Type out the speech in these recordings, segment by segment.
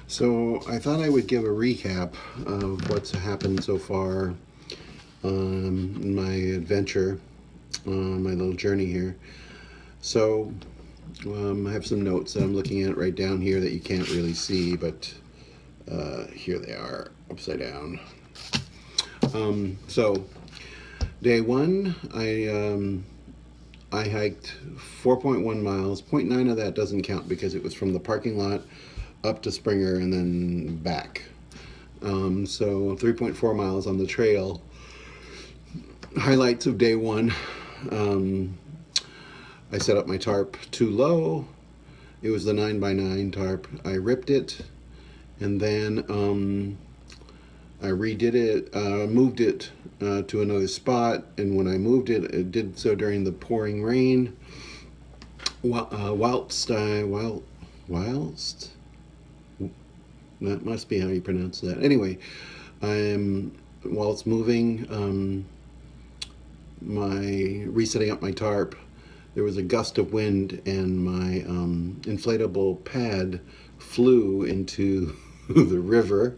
So I thought I would give a recap of what's happened so far in my adventure, my little journey here. So I have some notes that I'm looking at right down here that you can't really see, but here they are, upside down. So day one, I hiked 4.1 miles. Point 0.9 of that doesn't count because it was from the parking lot up to Springer and then back. So 3.4 miles on the trail. Highlights of day one. Um, I set up my tarp too low. It was the 9x9 tarp. I ripped it, and then I redid it, moved it to another spot. And when I moved it, it did so during the pouring rain. Whilst that must be how you pronounce that. Anyway, while it's moving, my resetting up my tarp, there was a gust of wind and my inflatable pad flew into the river.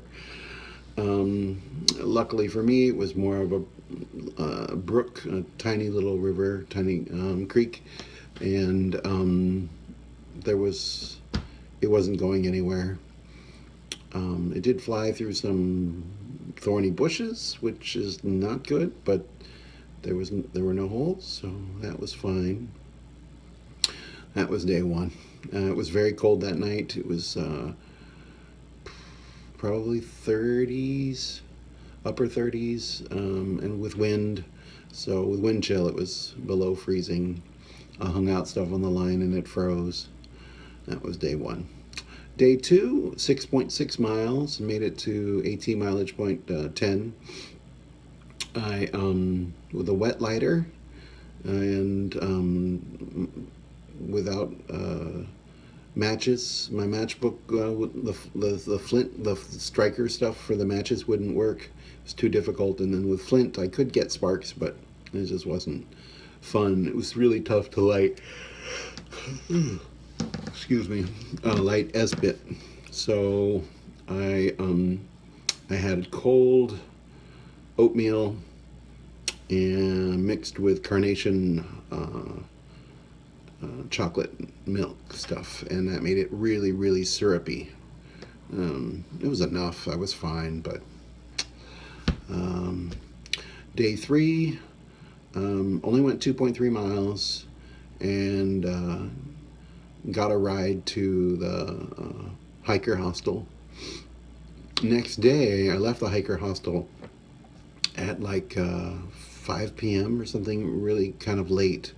Luckily for me, it was more of a brook, a tiny little river, tiny creek, and it wasn't going anywhere. It did fly through some thorny bushes, which is not good, but there were no holes, so that was fine. That was day one. It was very cold that night. It was probably 30s, upper 30s, and with wind. So with wind chill, it was below freezing. I hung out stuff on the line and it froze. That was day one. Day two, 6.6 miles, made it to AT mileage point 10. I with a wet lighter and without matches. My matchbook, the flint, the striker stuff for the matches wouldn't work. It was too difficult. And then with flint, I could get sparks, but it just wasn't fun. It was really tough to light. Excuse me, light S-bit. So I had cold oatmeal and mixed with carnation chocolate milk stuff, and that made it really, really syrupy. It was enough. I was fine, but day three, only went 2.3 miles and got a ride to the hiker hostel. Next day, I left the hiker hostel at like 5 p.m. or something, really kind of late,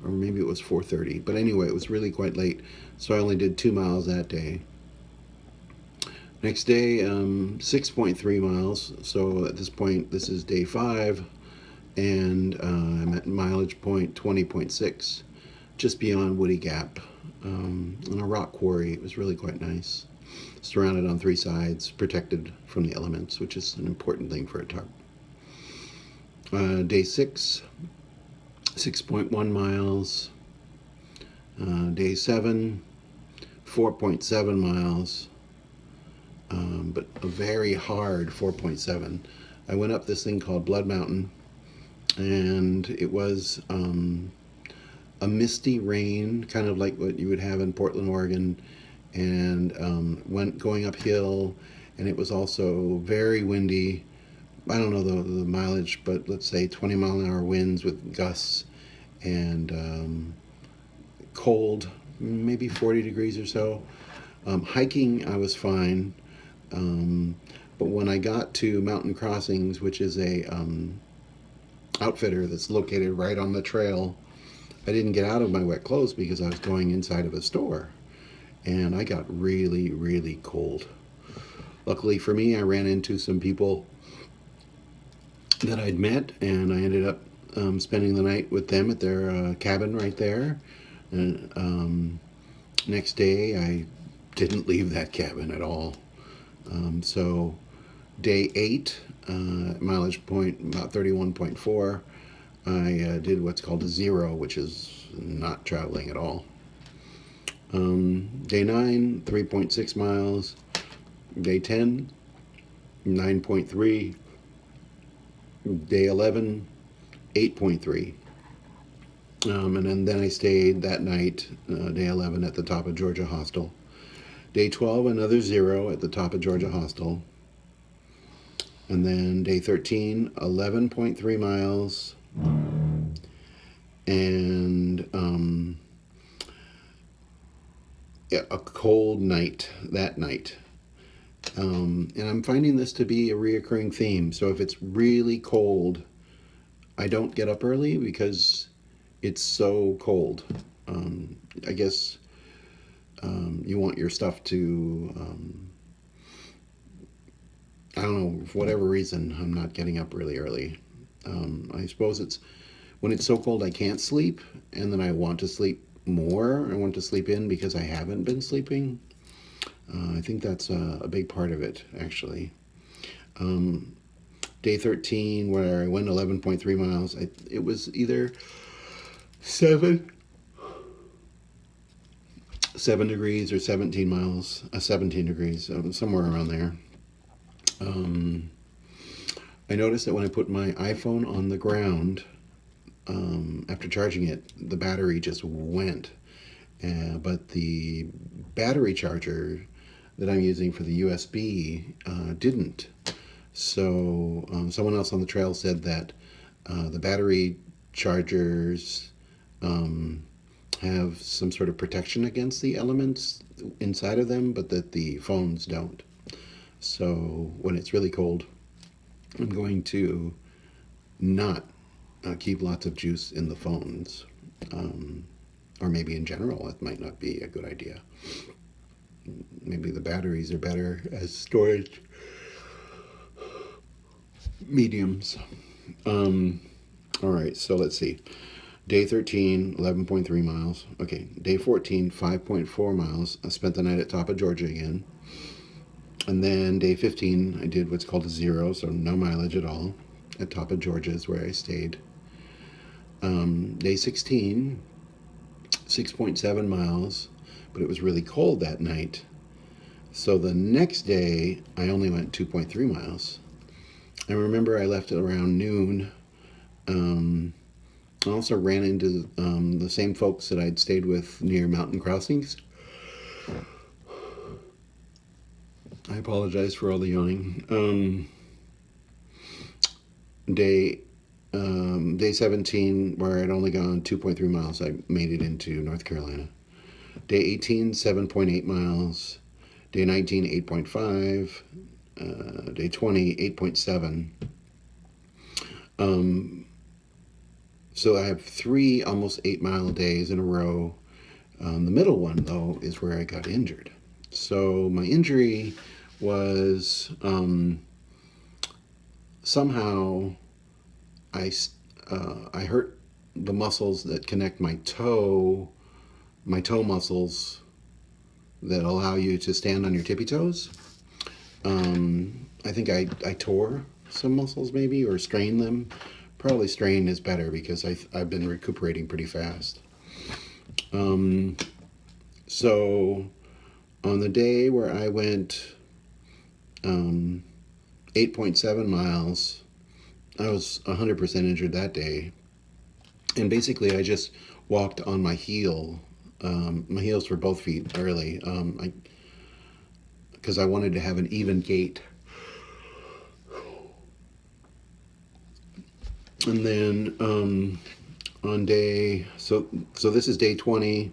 or maybe it was 4:30. But anyway, it was really quite late, so I only did 2 miles that day. Next day, 6.3 miles. So at this point, this is day 5, and I'm at mileage point 20.6, just beyond Woody Gap, on a rock quarry. It was really quite nice. Surrounded on 3 sides, protected from the elements, which is an important thing for a tarp. Day 6, 6.1 miles. Day 7, 4.7 miles, but a very hard 4.7. I went up this thing called Blood Mountain, and it was a misty rain, kind of like what you would have in Portland, Oregon, and went going uphill, and it was also very windy. I don't know the mileage, but let's say 20 mile an hour winds with gusts, and cold, maybe 40 degrees or so. Hiking, I was fine. But when I got to Mountain Crossings, which is a outfitter that's located right on the trail, I didn't get out of my wet clothes because I was going inside of a store, and I got really, really cold. Luckily for me, I ran into some people that I'd met, and I ended up spending the night with them at their cabin right there. And next day, I didn't leave that cabin at all. So day 8, mileage point about 31.4, I did what's called a 0, which is not traveling at all. Day 9, 3.6 miles. Day 10, 9.3. Day 11, 8.3. And then I stayed that night, day 11, at the top of Georgia Hostel. Day 12, another 0 at the top of Georgia Hostel. And then day 13, 11.3 miles. And a cold night that night. And I'm finding this to be a reoccurring theme. So if it's really cold, I don't get up early because it's so cold. I guess you want your stuff to, I don't know, for whatever reason, I'm not getting up really early. I suppose it's when it's so cold I can't sleep, and then I want to sleep more. I want to sleep in because I haven't been sleeping. I think that's a big part of it, actually. Day 13, where I went 11.3 miles, it was either 7 degrees or 17 miles, 17 degrees, somewhere around there. I noticed that when I put my iPhone on the ground, after charging it, the battery just went. But the battery charger that I'm using for the USB didn't. So someone else on the trail said that the battery chargers have some sort of protection against the elements inside of them, but that the phones don't. So when it's really cold, I'm going to not keep lots of juice in the phones. Or maybe in general, it might not be a good idea. Maybe the batteries are better as storage mediums. All right, so let's see. Day 13, 11.3 miles. Okay, day 14, 5.4 miles. I spent the night at top of Georgia again. And then day 15, I did what's called a 0, so no mileage at all. At top of Georgia is where I stayed. Day 16, 6.7 miles, but it was really cold that night. So the next day, I only went 2.3 miles. I remember I left at around noon. I also ran into the same folks that I'd stayed with near Mountain Crossings. I apologize for all the yawning. Day 17, where I'd only gone 2.3 miles, I made it into North Carolina. Day 18, 7.8 miles. Day 19, 8.5. Day 20, 8.7. So I have 3 almost 8-mile days in a row. The middle one, though, is where I got injured. So my injury was somehow I hurt the muscles that connect my toe muscles that allow you to stand on your tippy toes. I think I tore some muscles maybe, or strained them. Probably strain is better because I've been recuperating pretty fast. So on the day where I went 8.7 miles, I was 100% injured that day. And basically I just walked on my heel, my heels for both feet early, because I wanted to have an even gait. And then on day, so this is day 20,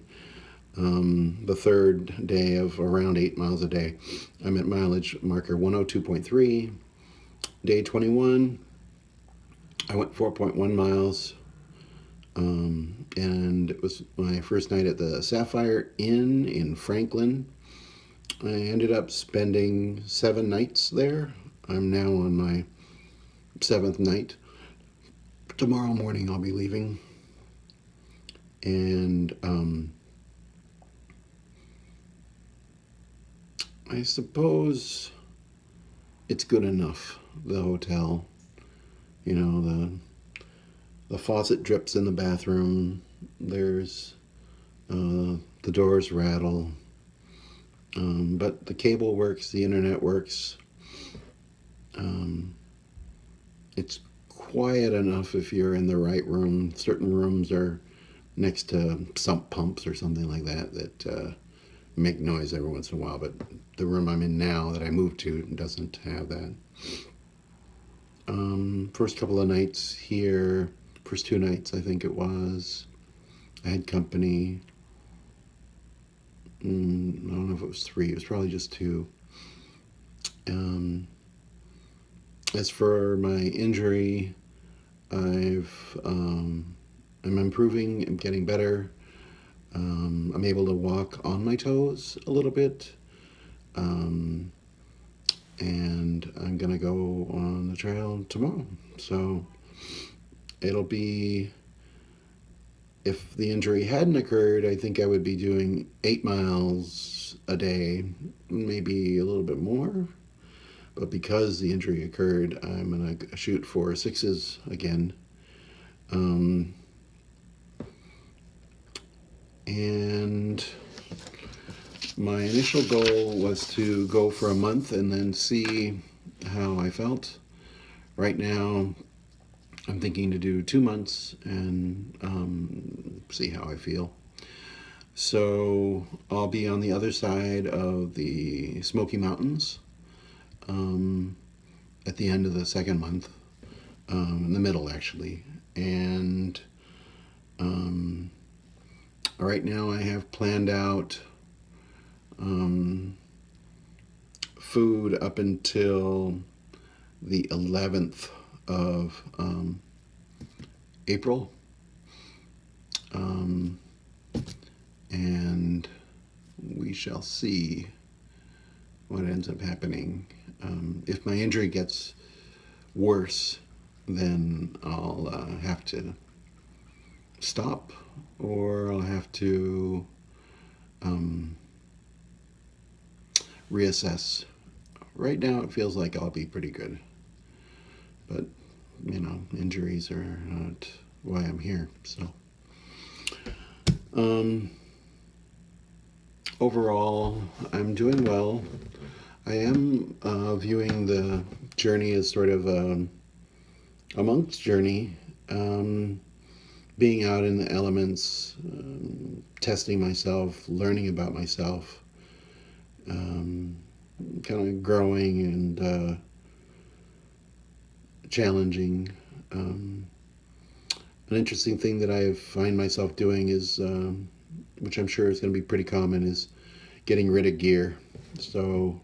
the third day of around 8 miles a day. I'm at mileage marker 102.3. Day 21, I went 4.1 miles. And it was my first night at the Sapphire Inn in Franklin. I ended up spending 7 nights there. I'm now on my 7th night. Tomorrow morning I'll be leaving. And I suppose it's good enough, the hotel. You know, the faucet drips in the bathroom. There's the doors rattle. But the cable works, the internet works. It's quiet enough if you're in the right room. Certain rooms are next to sump pumps or something like that make noise every once in a while. But the room I'm in now that I moved to doesn't have that. First couple of nights here, first 2 nights I think it was, I had company. I don't know if it was 3. It was probably just 2. Um, as for my injury, I'm improving. I'm getting better. I'm able to walk on my toes a little bit, and I'm gonna go on the trail tomorrow. So it'll be, if the injury hadn't occurred, I think I would be doing 8 miles a day, maybe a little bit more. But because the injury occurred, I'm going to shoot for 6s again. And my initial goal was to go for a month and then see how I felt. Right now, I'm thinking to do 2 months and see how I feel. So I'll be on the other side of the Smoky Mountains at the end of the second month, in the middle actually. And right now I have planned out food up until the 11th of April. And we shall see what ends up happening. If my injury gets worse, then I'll have to stop, or I'll have to reassess. Right now it feels like I'll be pretty good, but injuries are not why I'm here. So overall, I'm doing well. I am viewing the journey as sort of a monk's journey, being out in the elements, testing myself, learning about myself, kind of growing and challenging. An interesting thing that I find myself doing is, which I'm sure is going to be pretty common, is getting rid of gear. So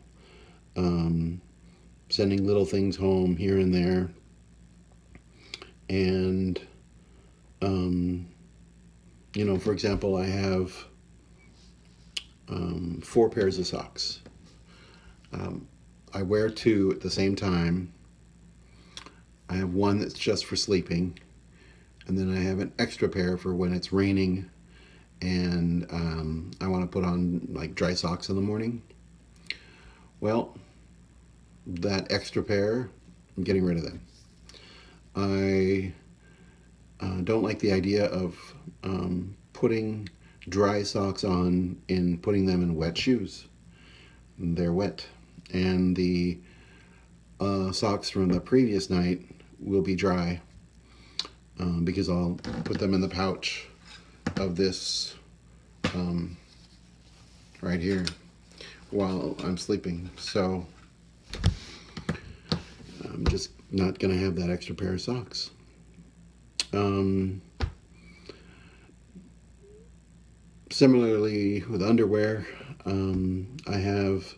sending little things home here and there, and for example, I have 4 pairs of socks. I wear 2 at the same time. I have one that's just for sleeping, and then I have an extra pair for when it's raining and I want to put on like dry socks in the morning. Well, that extra pair, I'm getting rid of them. I don't like the idea of putting dry socks on and putting them in wet shoes. They're wet, and the socks from the previous night will be dry because I'll put them in the pouch of this right here while I'm sleeping. So I'm just not going to have that extra pair of socks. Similarly with underwear, I have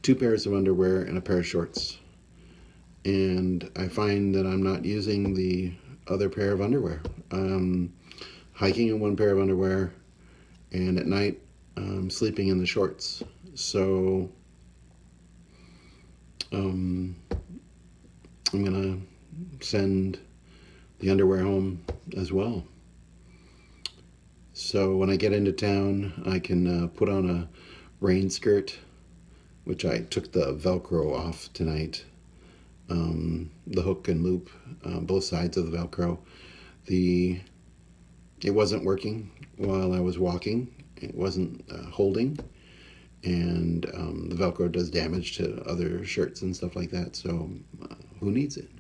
2 pairs of underwear and a pair of shorts. And I find that I'm not using the other pair of underwear. Hiking in one pair of underwear, and at night sleeping in the shorts. So I'm gonna send the underwear home as well. So when I get into town, I can put on a rain skirt, which I took the Velcro off tonight. The hook and loop, both sides of the Velcro. It wasn't working while I was walking. It wasn't holding, and the Velcro does damage to other shirts and stuff like that. So who needs it?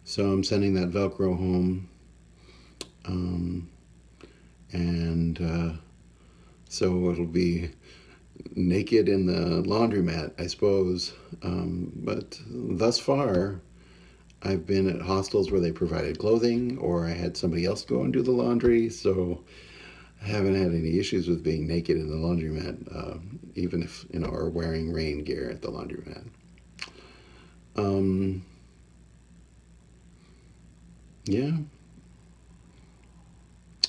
So I'm sending that Velcro home, um, and so it'll be naked in the laundromat, I suppose. But thus far, I've been at hostels where they provided clothing, or I had somebody else go and do the laundry. So I haven't had any issues with being naked in the laundromat, even if, or wearing rain gear at the laundromat. Um, yeah,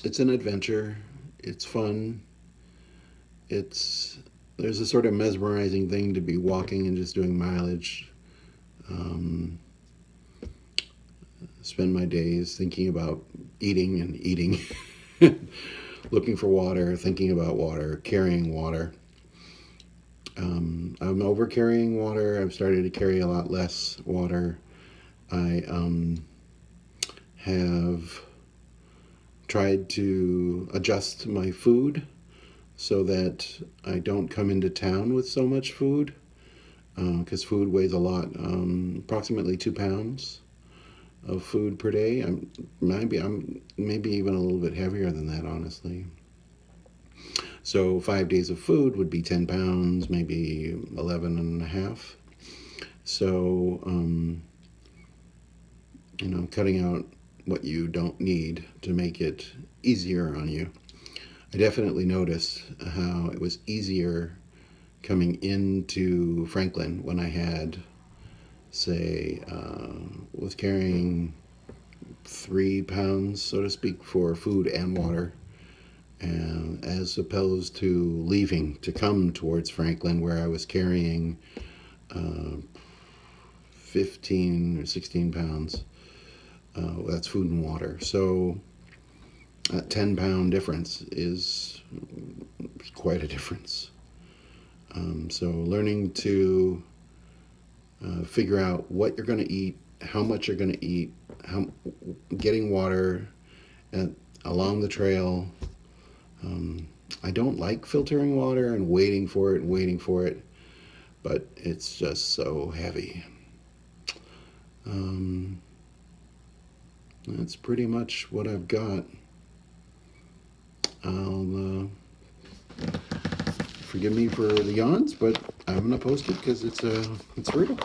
it's an adventure. It's fun. It's There's a sort of mesmerizing thing to be walking and just doing mileage. Um, spend my days thinking about eating and eating, looking for water, thinking about water, carrying water. I'm over carrying water. I've started to carry a lot less water. I have tried to adjust my food so that I don't come into town with so much food, because food weighs a lot, approximately 2 pounds of food per day. I'm maybe even a little bit heavier than that, honestly. So 5 days of food would be 10 pounds, maybe 11 and a half. So, cutting out what you don't need to make it easier on you. I definitely noticed how it was easier coming into Franklin when I had, say, was carrying 3 pounds, so to speak, for food and water, and as opposed to leaving to come towards Franklin, where I was carrying 15 or 16 pounds. That's food and water. So that 10-pound difference is quite a difference. So learning to figure out what you're going to eat, how much you're going to eat, getting water along the trail. I don't like filtering water and waiting for it, but it's just so heavy. That's pretty much what I've got. I'll forgive me for the yawns, but I'm gonna post it because it's real.